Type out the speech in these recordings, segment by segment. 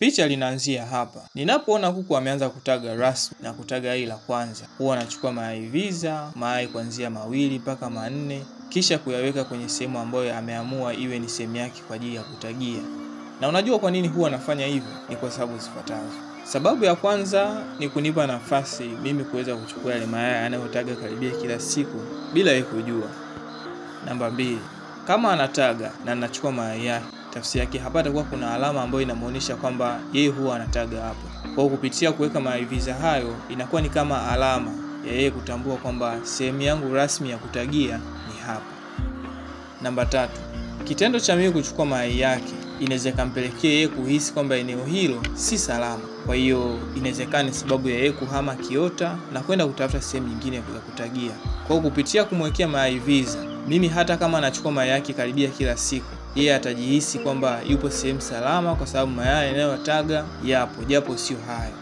Picha linaanzia hapa. Ninapoona kuku ameanza kutaga rasmi na kutaga yai la kwanza, huwa anachukua mayai viza, mayai kuanzia 2 mpaka 4, kisha kuyaweka kwenye sehemu ambayo ameamua iwe ni sehemu yake kwa ajili ya kutagia. Na unajua kwa nini huwa anafanya hivyo? Ni kwa sababu zifuatazo. Sababu ya kwanza ni kunipa nafasi mimi kuweza kuchukua yale mayai anayotaga karibia kila siku bila yeye kujua. Namba 2, kama anataga na anachukua mayai yake, tafsiri yake hapa atakuwa kuna alama ambayo inamuonyesha kwamba yeye huwa anataga hapo. Kwa kupitia kuweka mayai viza hayo, inakuwa ni kama alama ya yeye kutambua kwamba sehemu yangu rasmi ya kutagia ni hapa. Namba 3, kitendo cha mimi kuchukua mayai yake inaweza kumpelekea yeye kuhisi kwamba eneo hilo si salama. Kwa hiyo inawezekana ni sababu ya yeye kuhama kiota na kwenda kutafuta sehemu nyingine ya kutagia. Kwa kupitia kumwekea mayai viza, mimi hata kama anachukua mayai yake karibia kila siku, yeye atajihisi kwamba yupo sehemu salama kwa sababu mayai yanayotaga yapo, japo sio hayo.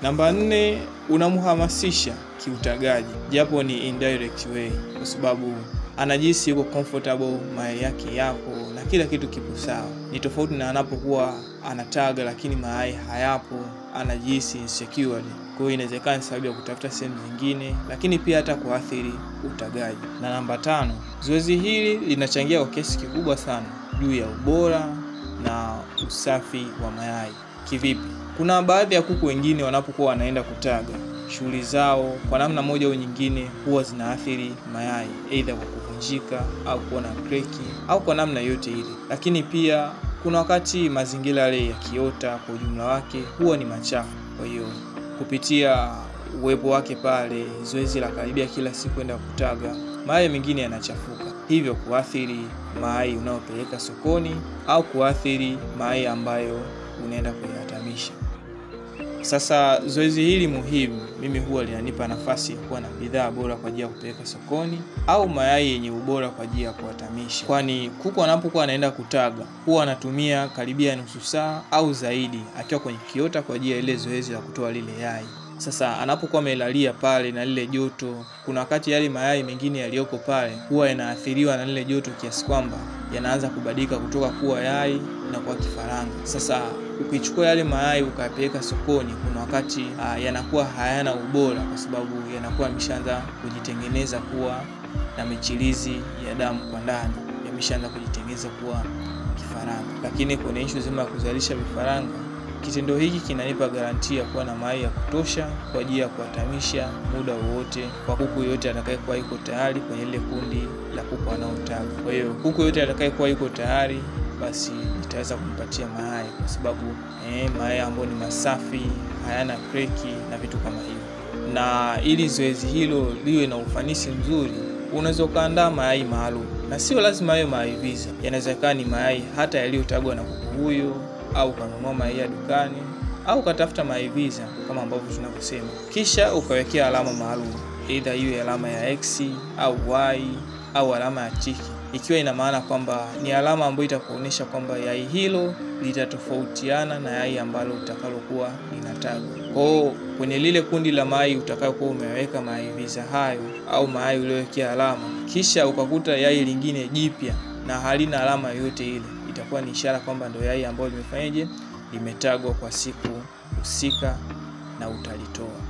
Namba 4, unamhamasisha kiutagaji, japo ni indirect way, kwa sababu anajihisi yuko comfortable, mayai yake yapo na kila kitu kipo sawa. Ni tofauti na anapokuwa anataga lakini mayai hayapo, anajihisi insecure. Kwa hiyo inawezekana sababu ya kutafuta sehemu nyingine, lakini pia hata kuathiri utagaji. Na namba 5, zoezi hili linachangia kwa kiasi kikubwa sana juu ya ubora na usafi wa mayai. Kivipi? Kuna baadhi ya kuku wengine wanapokuwa wanaenda kutaga, shughuli zao kwa namna moja au nyingine huwa zinaathiri mayai, aidha kwa kuvunjika au kuwa na kreki au kwa namna yote ile. Lakini pia kuna wakati mazingira yale ya kiota kwa ujumla wake huwa ni machafu. Kwa hiyo kupitia uwepo wake pale, zoezi la karibia kila siku kwenda kutaga, mayai mengine yanachafuka, hivyo kuathiri mayai unayopeleka sokoni au kuathiri mayai ambayo unaenda kuyatamisha. Sasa zoezi hili muhimu mimi huwa linanipa nafasi ya kuwa na bidhaa bora kwa ajili ya kupeleka sokoni au mayai yenye ubora kwa ajili ya kuwatamisha. Kwani kuku anapokuwa anaenda kutaga huwa anatumia karibia nusu saa au zaidi akiwa kwenye kiota kwa ajili ya ile zoezi la kutoa lile yai. Sasa anapokuwa amelalia pale na lile joto, kuna wakati yale mayai mengine yaliyoko pale huwa yanaathiriwa na lile joto kiasi kwamba yanaanza kubadilika kutoka kuwa yai na kuwa kifaranga. Sasa ukichukua yale mayai ukayapeleka sokoni, kuna wakati yanakuwa hayana ubora kwa sababu yanakuwa yameshaanza kujitengeneza kuwa na michirizi ya damu kwa ndani, yameshaanza kujitengeneza kuwa kifaranga. Lakini kwenye issue zima ya kuzalisha vifaranga, kitendo hiki kinanipa garantia kuwa na mayai ya kutosha kwa ajili ya kuwatamisha muda wowote kwa kuku yote atakayekuwa yuko tayari kwenye ile kundi la kuku wanaotaga. Kwa hiyo kuku yote atakayekuwa yuko tayari, basi nitaweza kumpatia mayai kwa sababu mayai ambayo ni masafi, hayana kreki na vitu kama hivyo. Na ili zoezi hilo liwe na ufanisi mzuri, unaweza kuandaa mayai maalum, na sio lazima hayo mayai viza. Yanawezekana ni mayai hata yaliyotagwa na kuku huyo, au kanunua mayai ya dukani, au katafuta mayai viza kama ambavyo tunavyosema, kisha ukawekea alama maalum, aidha iwe alama ya X au Y au alama ya tiki, ikiwa ina maana kwamba ni alama ambayo itakuonyesha kwamba yai hilo litatofautiana na yai ambalo utakalokuwa linatagwa. Kwa kwenye lile kundi la mayai utakayokuwa umeweka mayai viza hayo au mayai uliyowekea alama, kisha ukakuta yai lingine jipya na halina alama yoyote ile, itakuwa ni ishara kwamba ndio yai ambalo limefanyaje, limetagwa kwa siku husika na utalitoa.